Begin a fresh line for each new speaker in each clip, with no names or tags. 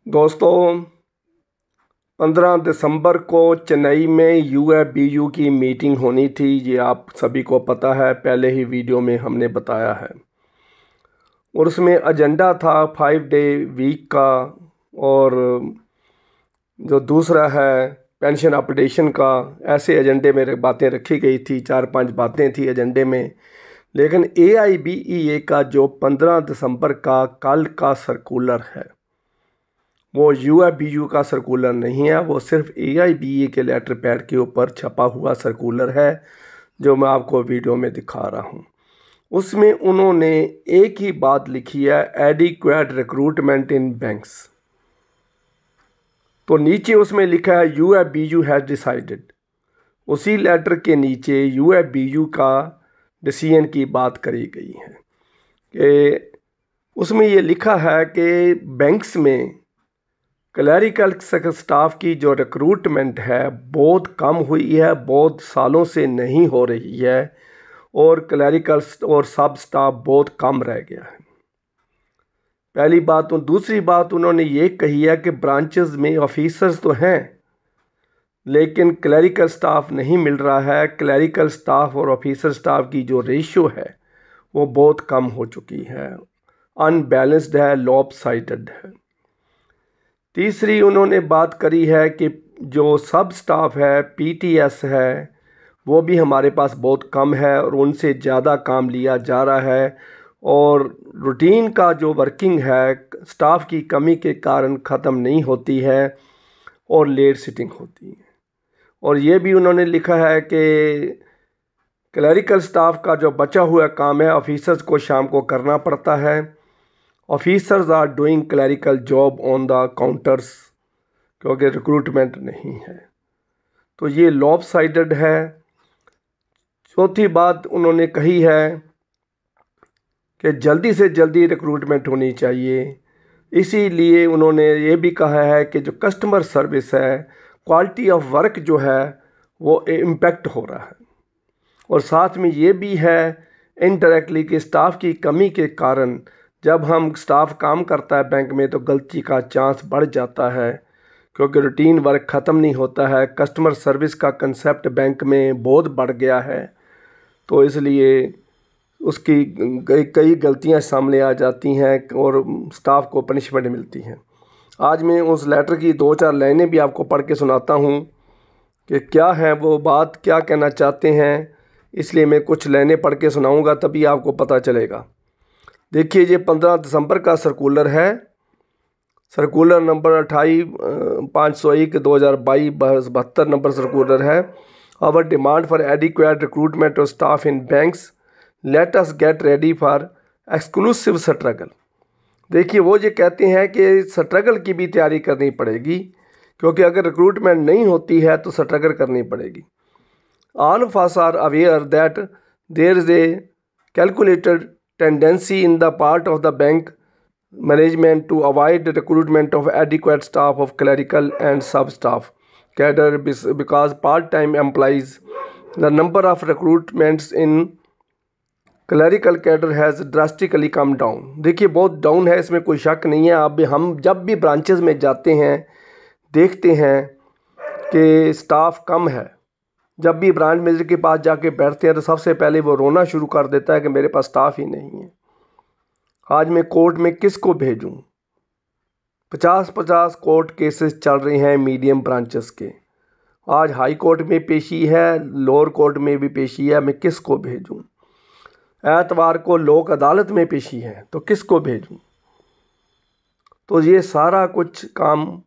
दोस्तों, 15 दिसंबर को चेन्नई में यूएफबीयू की मीटिंग होनी थी। ये आप सभी को पता है, पहले ही वीडियो में हमने बताया है। और उसमें एजेंडा था 5 डे वीक का, और जो दूसरा है पेंशन अपडेशन का। ऐसे एजेंडे में बातें रखी गई थी, 4-5 बातें थी एजेंडे में। लेकिन AIBEA का जो 15 दिसंबर का कल का सर्कुलर है, वो यूएफबीयू का सर्कुलर नहीं है, वो सिर्फ AIBEA के लेटर पैड के ऊपर छपा हुआ सर्कुलर है, जो मैं आपको वीडियो में दिखा रहा हूँ। उसमें उन्होंने एक ही बात लिखी है, एडिक्वेट रिक्रूटमेंट इन बैंक्स। तो नीचे उसमें लिखा है यूएफबीयू हैज़ डिसाइडेड। उसी लेटर के नीचे यूएफबीयू का डिसीजन की बात करी गई है कि उसमें ये लिखा है कि बैंक्स में क्लरिकल स्टाफ की जो रिक्रूटमेंट है बहुत कम हुई है, बहुत सालों से नहीं हो रही है, और क्लरिकल और सब स्टाफ बहुत कम रह गया है। पहली बात। तो दूसरी बात उन्होंने ये कही है कि ब्रांचेस में ऑफिसर्स तो हैं, लेकिन क्लरिकल स्टाफ नहीं मिल रहा है। क्लरिकल स्टाफ और ऑफिसर स्टाफ की जो रेशियो है वो बहुत कम हो चुकी है, अनबैलेंस्ड है, लॉपसाइडेड है। तीसरी उन्होंने बात करी है कि जो सब स्टाफ है, PTS है, वो भी हमारे पास बहुत कम है और उनसे ज़्यादा काम लिया जा रहा है, और रूटीन का जो वर्किंग है स्टाफ की कमी के कारण ख़त्म नहीं होती है और लेट सिटिंग होती है। और ये भी उन्होंने लिखा है कि क्लरिकल स्टाफ का जो बचा हुआ काम है ऑफिसर्स को शाम को करना पड़ता है। Officers are doing clerical job on the counters, क्योंकि रिक्रूटमेंट नहीं है। तो ये लॉपसाइडेड है। चौथी बात उन्होंने कही है कि जल्दी से जल्दी रिक्रूटमेंट होनी चाहिए। इसीलिए उन्होंने ये भी कहा है कि जो कस्टमर सर्विस है, क्वालिटी ऑफ वर्क जो है वो इम्पेक्ट हो रहा है। और साथ में ये भी है इनडायरेक्टली कि स्टाफ की कमी के कारण जब हम स्टाफ काम करता है बैंक में तो गलती का चांस बढ़ जाता है, क्योंकि रूटीन वर्क ख़त्म नहीं होता है। कस्टमर सर्विस का कंसेप्ट बैंक में बहुत बढ़ गया है, तो इसलिए उसकी कई गलतियां सामने आ जाती हैं और स्टाफ को पनिशमेंट मिलती हैं। आज मैं उस लेटर की 2-4 लाइनें भी आपको पढ़ के सुनाता हूँ कि क्या है वो बात, क्या कहना चाहते हैं। इसलिए मैं कुछ लाइनें पढ़ के सुनाऊँगा, तभी आपको पता चलेगा। देखिए, ये 15 दिसंबर का सर्कुलर है, सर्कुलर नंबर 28/501/2022 72 नंबर सर्कुलर है। Our demand for adequate recruitment of staff in banks, let us get ready for exclusive struggle. देखिए, वो ये कहते हैं कि स्ट्रगल की भी तैयारी करनी पड़ेगी, क्योंकि अगर रिक्रूटमेंट नहीं होती है तो स्ट्रगल करनी पड़ेगी। All of us are aware that there is a calculated tendency in the part of the bank management to avoid the recruitment of adequate staff of clerical and sub-staff cadre because part-time employees. The number of recruitments in clerical cadre has drastically come down. देखिए, बहुत down है, इसमें कोई शक नहीं है। अब हम जब भी ब्रांचेस में जाते हैं देखते हैं कि स्टाफ कम है। जब भी ब्रांच मैनेजर के पास जाके बैठते हैं तो सबसे पहले वो रोना शुरू कर देता है कि मेरे पास स्टाफ ही नहीं है। आज मैं कोर्ट में किसको भेजूं? 50-50 कोर्ट केसेस चल रहे हैं मीडियम ब्रांचेस के। आज हाई कोर्ट में पेशी है, लोअर कोर्ट में भी पेशी है, मैं किसको भेजूं? एतवार को लोक अदालत में पेशी है, तो किसको भेजूं? तो ये सारा कुछ काम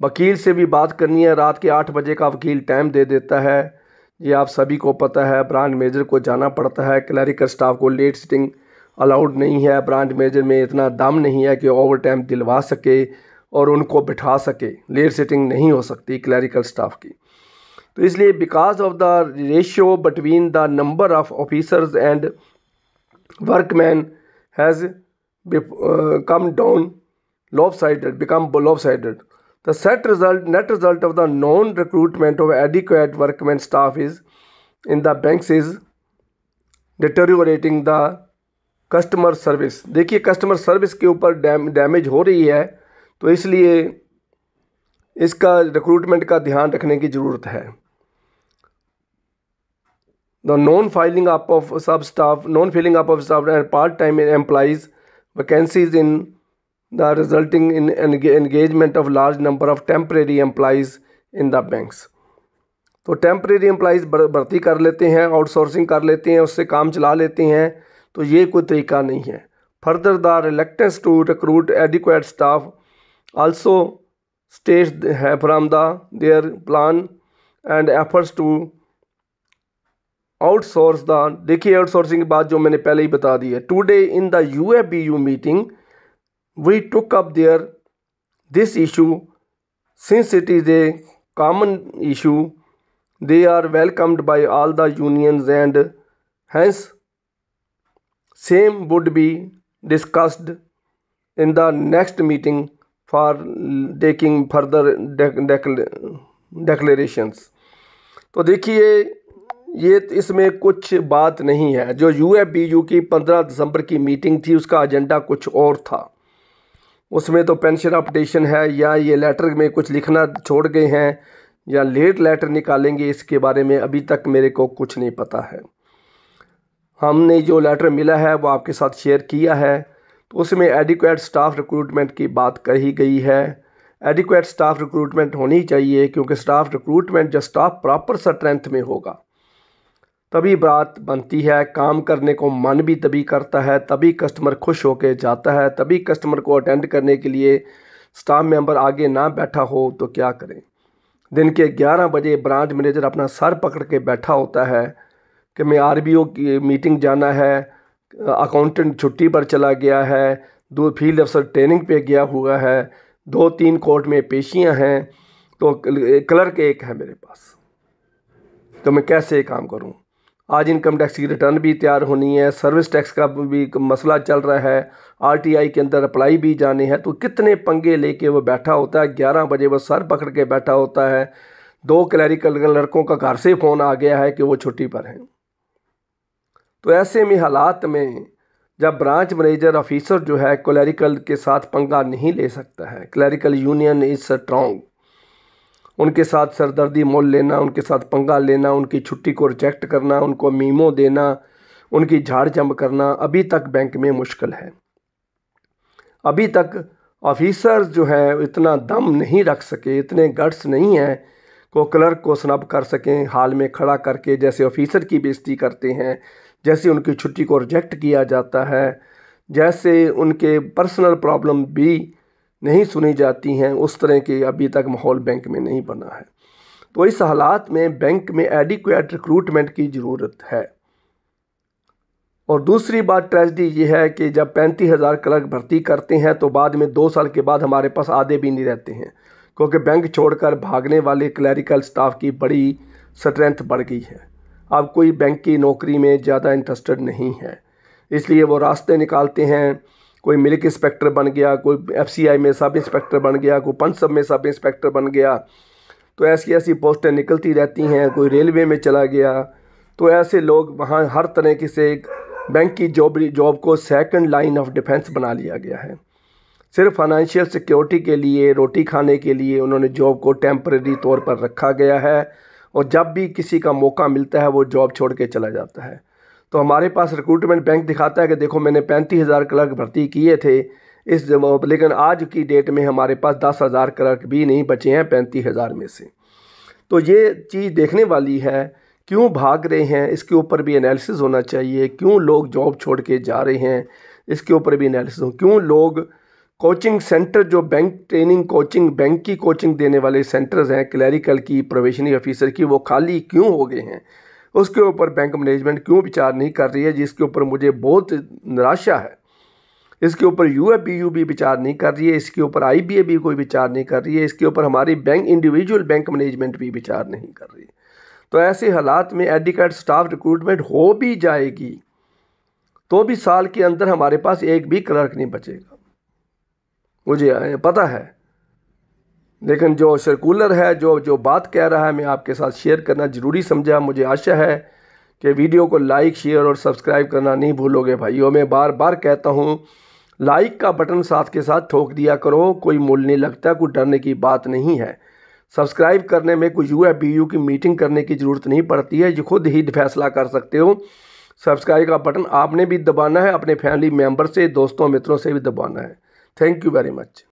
वकील से भी बात करनी है। रात के 8 बजे का वकील टाइम दे देता है, ये आप सभी को पता है। ब्रांच मैनेजर को जाना पड़ता है, क्लरिकल स्टाफ को लेट सिटिंग अलाउड नहीं है। ब्रांच मैनेजर में इतना दम नहीं है कि ओवर टाइम दिलवा सके और उनको बिठा सके। लेट सिटिंग नहीं हो सकती क्लरिकल स्टाफ की। तो इसलिए because of the ratio between the number of officers and workman has come down become lopsided. The net result of the non-recruitment of adequate workmen staff is in the banks is deteriorating the customer service. देखिए, customer service के ऊपर damage हो रही है। तो इसलिए इसका recruitment का ध्यान रखने की ज़रूरत है। The non-filling up of sub-staff, non-filling up of staff and part-time employees vacancies in the resulting in engagement of large number of temporary employees in the banks। तो टेम्परेरी एम्प्लॉइज़ भर्ती कर लेते हैं, आउटसोर्सिंग कर लेते हैं, उससे काम चला लेते हैं, तो ये कोई तरीका नहीं है। Further the reluctance to recruit adequate staff also states है from the their plan and efforts to outsource the. देखिए आउटसोर्सिंग की बात जो मैंने पहले ही बता दी है। Today in the UABU meeting we took up there this issue since it is a common issue they are welcomed by all the unions and hence same would be discussed in the next meeting for taking further declarations। तो देखिए ये इसमें कुछ बात नहीं है। जो UABU की 15 दिसंबर की मीटिंग थी उसका एजेंडा कुछ और था। उसमें तो पेंशन अपडेशन है या ये लेटर में कुछ लिखना छोड़ गए हैं या लेट लेटर निकालेंगे, इसके बारे में अभी तक मेरे को कुछ नहीं पता है। हमने जो लेटर मिला है वो आपके साथ शेयर किया है, तो उसमें एडिक्वेट स्टाफ रिक्रूटमेंट की बात कही गई है। एडिक्वेट स्टाफ रिक्रूटमेंट होनी चाहिए क्योंकि स्टाफ रिक्रूटमेंट जब स्टाफ प्रॉपर स्ट्रेंथ में होगा तभी बात बनती है, काम करने को मन भी तभी करता है, तभी कस्टमर खुश होकर जाता है, तभी कस्टमर को अटेंड करने के लिए स्टाफ मेंबर आगे ना बैठा हो तो क्या करें। दिन के 11 बजे ब्रांच मैनेजर अपना सर पकड़ के बैठा होता है कि मैं RBO की मीटिंग जाना है, अकाउंटेंट छुट्टी पर चला गया है, 2 फील्ड अफसर ट्रेनिंग पे गया हुआ है, 2-3 कोर्ट में पेशियां हैं, तो क्लर्क एक है मेरे पास, तो मैं कैसे काम करूं। आज इनकम टैक्स की रिटर्न भी तैयार होनी है, सर्विस टैक्स का भी मसला चल रहा है, RTI के अंदर अप्लाई भी जाने हैं, तो कितने पंगे लेके वो बैठा होता है। 11 बजे वो सर पकड़ के बैठा होता है। 2 क्लरिकल लड़कों का घर से फ़ोन आ गया है कि वो छुट्टी पर हैं। तो ऐसे में हालात में जब ब्रांच मैनेजर ऑफिसर जो है क्लरिकल के साथ पंगा नहीं ले सकता है, क्लरिकल यूनियन इज़ स्ट्रॉन्ग, उनके साथ सरदर्दी मोल लेना, उनके साथ पंगा लेना, उनकी छुट्टी को रिजेक्ट करना, उनको मीमो देना, उनकी झाड़ जंप करना अभी तक बैंक में मुश्किल है। अभी तक ऑफिसर्स जो है इतना दम नहीं रख सके, इतने गट्स नहीं हैं को क्लर्क को स्नब कर सकें हाल में खड़ा करके, जैसे ऑफिसर की बेइज्जती करते हैं, जैसे उनकी छुट्टी को रिजेक्ट किया जाता है, जैसे उनके पर्सनल प्रॉब्लम भी नहीं सुनी जाती हैं, उस तरह के अभी तक माहौल बैंक में नहीं बना है। तो इस हालात में बैंक में एडिक्वेट रिक्रूटमेंट की ज़रूरत है। और दूसरी बात ट्रेजेडी ये है कि जब 35,000 क्लर्क भर्ती करते हैं तो बाद में 2 साल के बाद हमारे पास आधे भी नहीं रहते हैं, क्योंकि बैंक छोड़कर भागने वाले क्लरिकल स्टाफ की बड़ी स्ट्रेंथ बढ़ गई है। अब कोई बैंक की नौकरी में ज़्यादा इंटरेस्टेड नहीं है, इसलिए वो रास्ते निकालते हैं। कोई मिल्क इंस्पेक्टर बन गया, कोई FCI में सब इंस्पेक्टर बन गया, कोई पंचसब में सब इंस्पेक्टर बन गया, तो ऐसी ऐसी पोस्टें निकलती रहती हैं। कोई रेलवे में चला गया, तो ऐसे लोग वहाँ हर तरह की से बैंक की जॉब को सेकंड लाइन ऑफ डिफेंस बना लिया गया है। सिर्फ फाइनेंशियल सिक्योरिटी के लिए, रोटी खाने के लिए उन्होंने जॉब को टेम्परेरी तौर पर रखा गया है, और जब भी किसी का मौका मिलता है वो जॉब छोड़ के चला जाता है। तो हमारे पास रिक्रूटमेंट बैंक दिखाता है कि देखो मैंने 35,000 क्लर्क भर्ती किए थे इस, लेकिन आज की डेट में हमारे पास 10,000 क्लर्क भी नहीं बचे हैं 35,000 में से। तो ये चीज़ देखने वाली है, क्यों भाग रहे हैं इसके ऊपर भी एनालिसिस होना चाहिए। क्यों लोग जॉब छोड़ के जा रहे हैं इसके ऊपर भी एनालिसिस हो। क्यों लोग कोचिंग सेंटर जो बैंक ट्रेनिंग कोचिंग बैंक की कोचिंग देने वाले सेंटर्स हैं क्लरिकल की, प्रोबेशनरी ऑफिसर की, वो खाली क्यों हो गए हैं, उसके ऊपर बैंक मैनेजमेंट क्यों विचार नहीं कर रही है, जिसके ऊपर मुझे बहुत निराशा है। इसके ऊपर UABU भी विचार नहीं कर रही है, इसके ऊपर IBA भी कोई विचार नहीं कर रही है, इसके ऊपर हमारी बैंक इंडिविजुअल बैंक मैनेजमेंट भी विचार नहीं कर रही है। तो ऐसे हालात में एडिक्वेट स्टाफ रिक्रूटमेंट हो भी जाएगी तो भी साल के अंदर हमारे पास एक भी क्लर्क नहीं बचेगा, मुझे पता है। लेकिन जो सर्कुलर है, जो बात कह रहा है, मैं आपके साथ शेयर करना ज़रूरी समझा। मुझे आशा है कि वीडियो को लाइक, शेयर और सब्सक्राइब करना नहीं भूलोगे भाइयों। मैं बार बार कहता हूँ लाइक का बटन साथ के साथ ठोक दिया करो, कोई मूल्य नहीं लगता, कोई डरने की बात नहीं है। सब्सक्राइब करने में कोई UABU की मीटिंग करने की ज़रूरत नहीं पड़ती है, जो खुद ही फैसला कर सकते हो। सब्सक्राइब का बटन आपने भी दबाना है, अपने फैमिली मेम्बर से, दोस्तों मित्रों से भी दबाना है। Thank you very much.